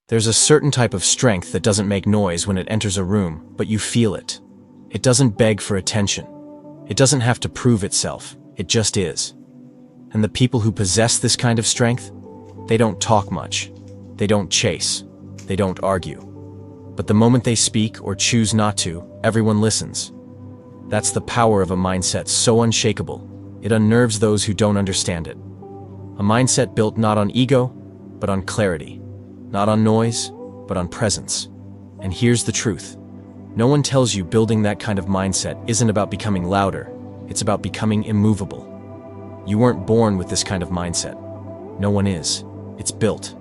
There's a certain type of strength that doesn't make noise when it enters a room, but you feel it. It doesn't beg for attention. It doesn't have to prove itself. It just is. And the people who possess this kind of strength, they don't talk much. They don't chase. They don't argue. But the moment they speak or choose not to, everyone listens. That's the power of a mindset so unshakable, it unnerves those who don't understand it. A mindset built not on ego, but on clarity. Not on noise, but on presence. And here's the truth. No one tells you building that kind of mindset isn't about becoming louder. It's about becoming immovable. You weren't born with this kind of mindset. No one is. It's built.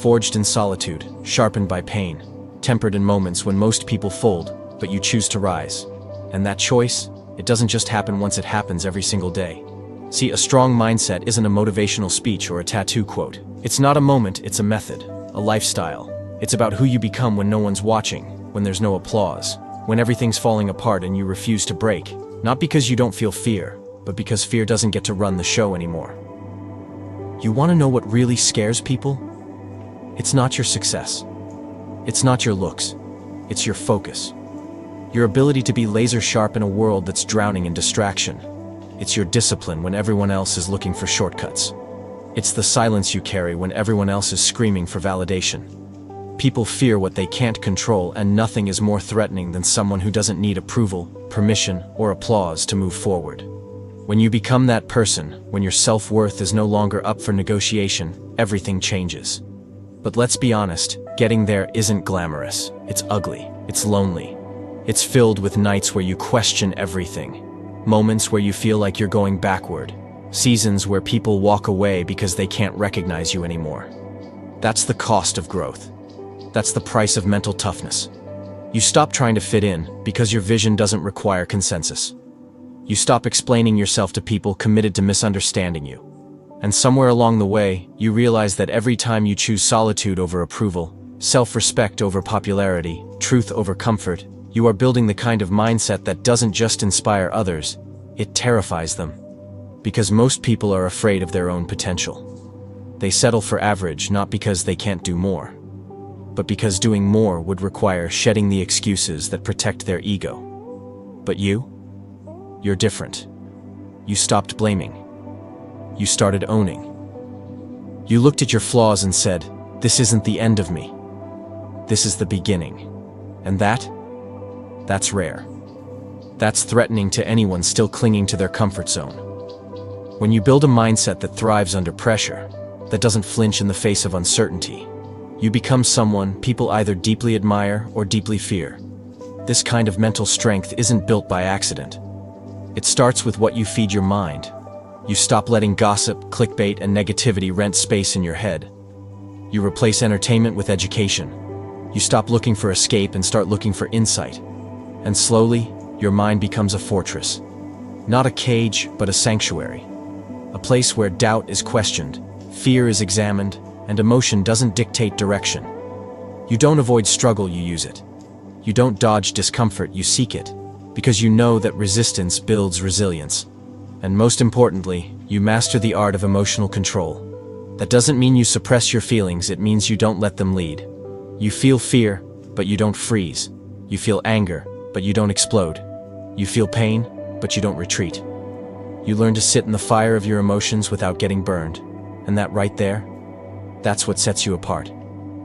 Forged in solitude, sharpened by pain, tempered in moments when most people fold, but you choose to rise. And that choice, it doesn't just happen once, it happens every single day. See, a strong mindset isn't a motivational speech or a tattoo quote. It's not a moment, it's a method, a lifestyle. It's about who you become when no one's watching, when there's no applause, when everything's falling apart and you refuse to break. Not because you don't feel fear, but because fear doesn't get to run the show anymore. You want to know what really scares people? It's not your success. It's not your looks. It's your focus. Your ability to be laser sharp in a world that's drowning in distraction. It's your discipline when everyone else is looking for shortcuts. It's the silence you carry when everyone else is screaming for validation. People fear what they can't control, and nothing is more threatening than someone who doesn't need approval, permission, or applause to move forward. When you become that person, when your self-worth is no longer up for negotiation, everything changes. But let's be honest, getting there isn't glamorous. It's ugly. It's lonely. It's filled with nights where you question everything. Moments where you feel like you're going backward. Seasons where people walk away because they can't recognize you anymore. That's the cost of growth. That's the price of mental toughness. You stop trying to fit in because your vision doesn't require consensus. You stop explaining yourself to people committed to misunderstanding you. And somewhere along the way, you realize that every time you choose solitude over approval, self-respect over popularity, truth over comfort, you are building the kind of mindset that doesn't just inspire others, it terrifies them. Because most people are afraid of their own potential. They settle for average not because they can't do more, but because doing more would require shedding the excuses that protect their ego. But you're different. You stopped blaming. You started owning. You looked at your flaws and said, "This isn't the end of me. This is the beginning." And that's rare. That's threatening to anyone still clinging to their comfort zone. When you build a mindset that thrives under pressure, that doesn't flinch in the face of uncertainty, you become someone people either deeply admire or deeply fear. This kind of mental strength isn't built by accident. It starts with what you feed your mind. You stop letting gossip, clickbait, and negativity rent space in your head. You replace entertainment with education. You stop looking for escape and start looking for insight. And slowly, your mind becomes a fortress. Not a cage, but a sanctuary. A place where doubt is questioned, fear is examined, and emotion doesn't dictate direction. You don't avoid struggle, you use it. You don't dodge discomfort, you seek it. Because you know that resistance builds resilience. And most importantly, you master the art of emotional control. That doesn't mean you suppress your feelings, it means you don't let them lead. You feel fear, but you don't freeze. You feel anger, but you don't explode. You feel pain, but you don't retreat. You learn to sit in the fire of your emotions without getting burned. And that right there, that's what sets you apart.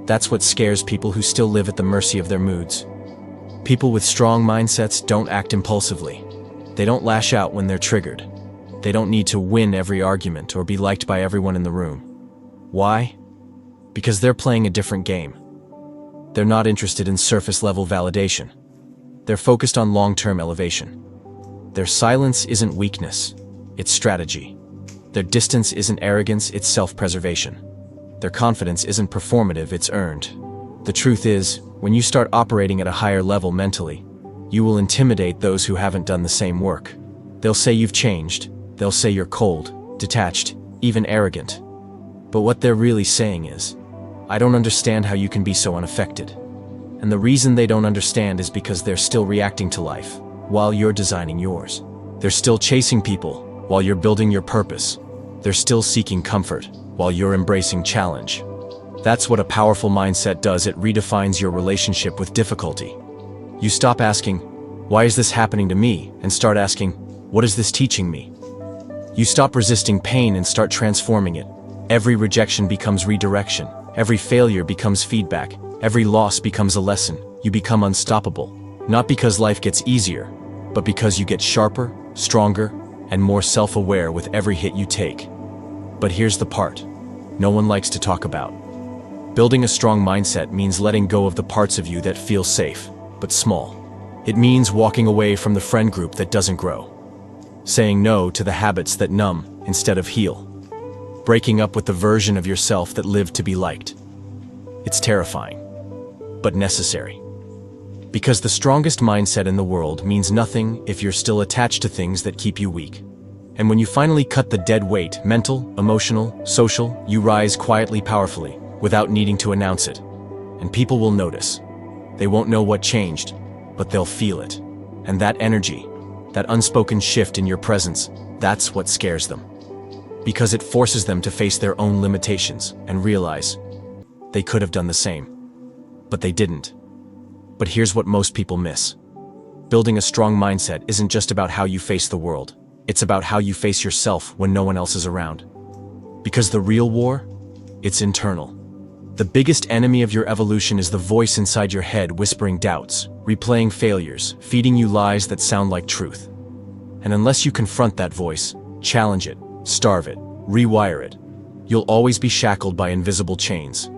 That's what scares people who still live at the mercy of their moods. People with strong mindsets don't act impulsively. They don't lash out when they're triggered. They don't need to win every argument or be liked by everyone in the room. Why? Because they're playing a different game. They're not interested in surface-level validation. They're focused on long-term elevation. Their silence isn't weakness, it's strategy. Their distance isn't arrogance, it's self-preservation. Their confidence isn't performative, it's earned. The truth is, when you start operating at a higher level mentally, you will intimidate those who haven't done the same work. They'll say you've changed. They'll say you're cold, detached, even arrogant. But what they're really saying is, I don't understand how you can be so unaffected. And the reason they don't understand is because they're still reacting to life, while you're designing yours. They're still chasing people, while you're building your purpose. They're still seeking comfort, while you're embracing challenge. That's what a powerful mindset does. It redefines your relationship with difficulty. You stop asking, "Why is this happening to me?" and start asking, "What is this teaching me?" You stop resisting pain and start transforming it. Every rejection becomes redirection. Every failure becomes feedback. Every loss becomes a lesson. You become unstoppable. Not because life gets easier, but because you get sharper, stronger, and more self-aware with every hit you take. But here's the part no one likes to talk about. Building a strong mindset means letting go of the parts of you that feel safe, but small. It means walking away from the friend group that doesn't grow. Saying no to the habits that numb instead of heal. Breaking up with the version of yourself that lived to be liked. It's terrifying, but necessary. Because the strongest mindset in the world means nothing if you're still attached to things that keep you weak. And when you finally cut the dead weight, mental, emotional, social, you rise quietly, powerfully, without needing to announce it. And people will notice. They won't know what changed, but they'll feel it. And that energy, that unspoken shift in your presence, that's what scares them. Because it forces them to face their own limitations and realize they could have done the same. But they didn't. But here's what most people miss. Building a strong mindset isn't just about how you face the world. It's about how you face yourself when no one else is around. Because the real war, it's internal. The biggest enemy of your evolution is the voice inside your head whispering doubts, replaying failures, feeding you lies that sound like truth. And unless you confront that voice, challenge it, starve it, rewire it, you'll always be shackled by invisible chains.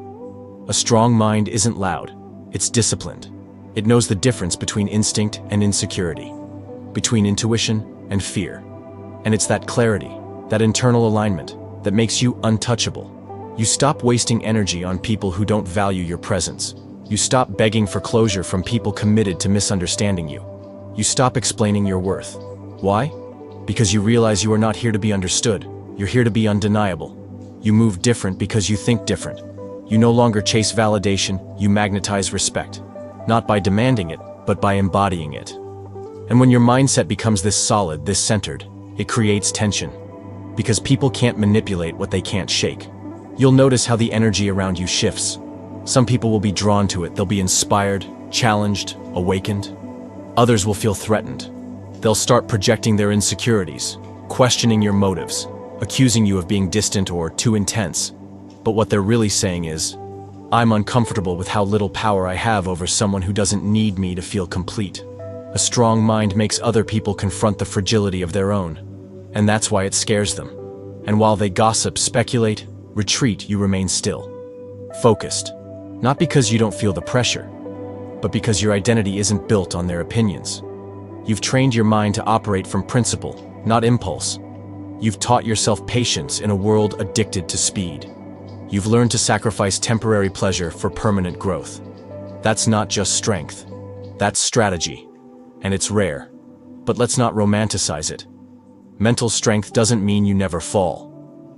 A strong mind isn't loud, it's disciplined. It knows the difference between instinct and insecurity, between intuition and fear. And it's that clarity, that internal alignment, that makes you untouchable. You stop wasting energy on people who don't value your presence. You stop begging for closure from people committed to misunderstanding you. You stop explaining your worth. Why? Because you realize you are not here to be understood. You're here to be undeniable. You move different because you think different. You no longer chase validation, you magnetize respect. Not by demanding it, but by embodying it. And when your mindset becomes this solid, this centered, it creates tension. Because people can't manipulate what they can't shake. You'll notice how the energy around you shifts. Some people will be drawn to it. They'll be inspired, challenged, awakened. Others will feel threatened. They'll start projecting their insecurities, questioning your motives, accusing you of being distant or too intense. But what they're really saying is, I'm uncomfortable with how little power I have over someone who doesn't need me to feel complete. A strong mind makes other people confront the fragility of their own. And that's why it scares them. And while they gossip, speculate, retreat, you remain still. Focused. Not because you don't feel the pressure, but because your identity isn't built on their opinions. You've trained your mind to operate from principle, not impulse. You've taught yourself patience in a world addicted to speed. You've learned to sacrifice temporary pleasure for permanent growth. That's not just strength. That's strategy. And it's rare. But let's not romanticize it. Mental strength doesn't mean you never fall.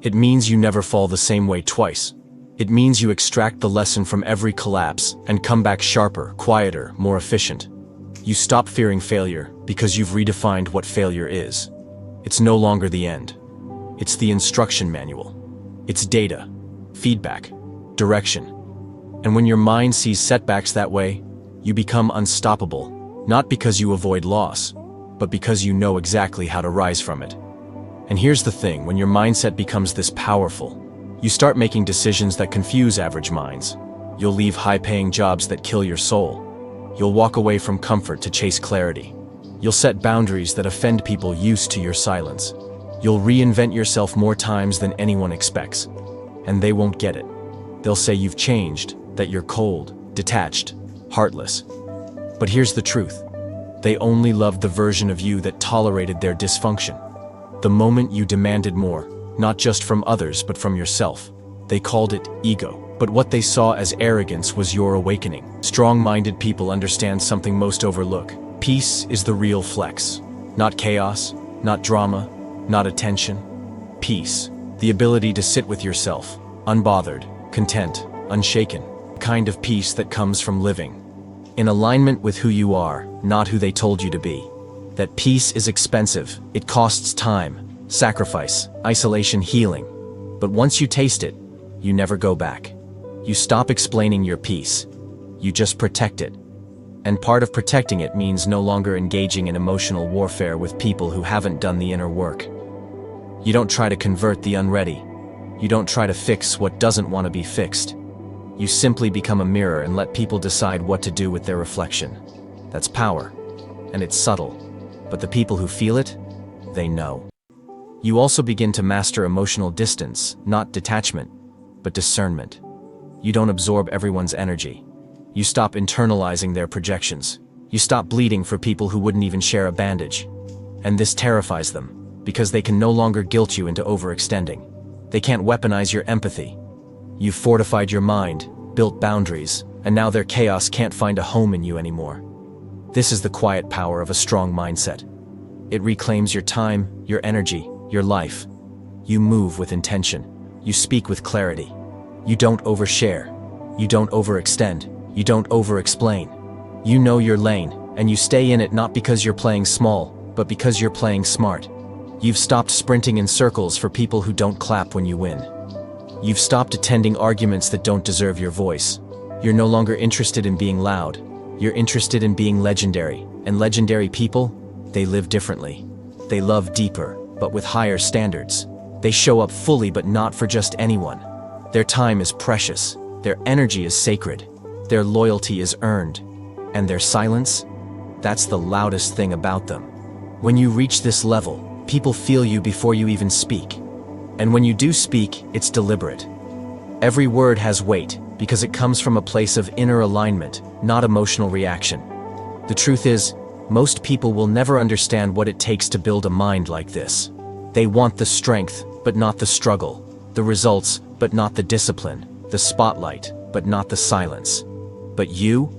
It means you never fall the same way twice. It means you extract the lesson from every collapse and come back sharper, quieter, more efficient. You stop fearing failure because you've redefined what failure is. It's no longer the end. It's the instruction manual. It's data, feedback, direction. And when your mind sees setbacks that way, you become unstoppable, not because you avoid loss, but because you know exactly how to rise from it. And here's the thing, when your mindset becomes this powerful, you start making decisions that confuse average minds. You'll leave high-paying jobs that kill your soul. You'll walk away from comfort to chase clarity. You'll set boundaries that offend people used to your silence. You'll reinvent yourself more times than anyone expects. And they won't get it. They'll say you've changed, that you're cold, detached, heartless. But here's the truth. They only loved the version of you that tolerated their dysfunction. The moment you demanded more, not just from others but from yourself, they called it ego. But what they saw as arrogance was your awakening. Strong-minded people understand something most overlook. Peace is the real flex. Not chaos, not drama, not attention. Peace. The ability to sit with yourself, unbothered, content, unshaken. The kind of peace that comes from living in alignment with who you are, not who they told you to be. That peace is expensive. It costs time, sacrifice, isolation, healing. But once you taste it, you never go back. You stop explaining your peace. You just protect it. And part of protecting it means no longer engaging in emotional warfare with people who haven't done the inner work. You don't try to convert the unready. You don't try to fix what doesn't want to be fixed. You simply become a mirror and let people decide what to do with their reflection. That's power. And it's subtle. But the people who feel it, they know. You also begin to master emotional distance, not detachment, but discernment. You don't absorb everyone's energy. You stop internalizing their projections. You stop bleeding for people who wouldn't even share a bandage. And this terrifies them, because they can no longer guilt you into overextending. They can't weaponize your empathy. You've fortified your mind, built boundaries, and now their chaos can't find a home in you anymore. This is the quiet power of a strong mindset. It reclaims your time, your energy, your life. You move with intention. You speak with clarity. You don't overshare. You don't overextend. You don't over-explain. You know your lane, and you stay in it not because you're playing small, but because you're playing smart. You've stopped sprinting in circles for people who don't clap when you win. You've stopped attending arguments that don't deserve your voice. You're no longer interested in being loud. You're interested in being legendary. And legendary people, they live differently. They love deeper, but with higher standards. They show up fully, but not for just anyone. Their time is precious. Their energy is sacred. Their loyalty is earned. And their silence? That's the loudest thing about them. When you reach this level, people feel you before you even speak. And when you do speak, it's deliberate. Every word has weight, because it comes from a place of inner alignment, not emotional reaction. The truth is, most people will never understand what it takes to build a mind like this. They want the strength, but not the struggle. The results, but not the discipline. The spotlight, but not the silence. But you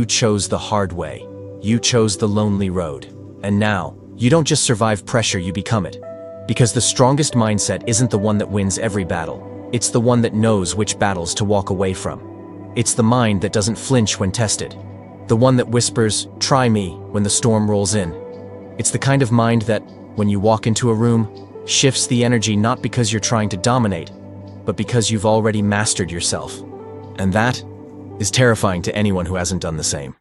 chose the hard way. You chose the lonely road. And now, you don't just survive pressure, you become it. Because the strongest mindset isn't the one that wins every battle. It's the one that knows which battles to walk away from. It's the mind that doesn't flinch when tested. The one that whispers, "Try me," when the storm rolls in. It's the kind of mind that, when you walk into a room, shifts the energy not because you're trying to dominate, but because you've already mastered yourself. And that is terrifying to anyone who hasn't done the same.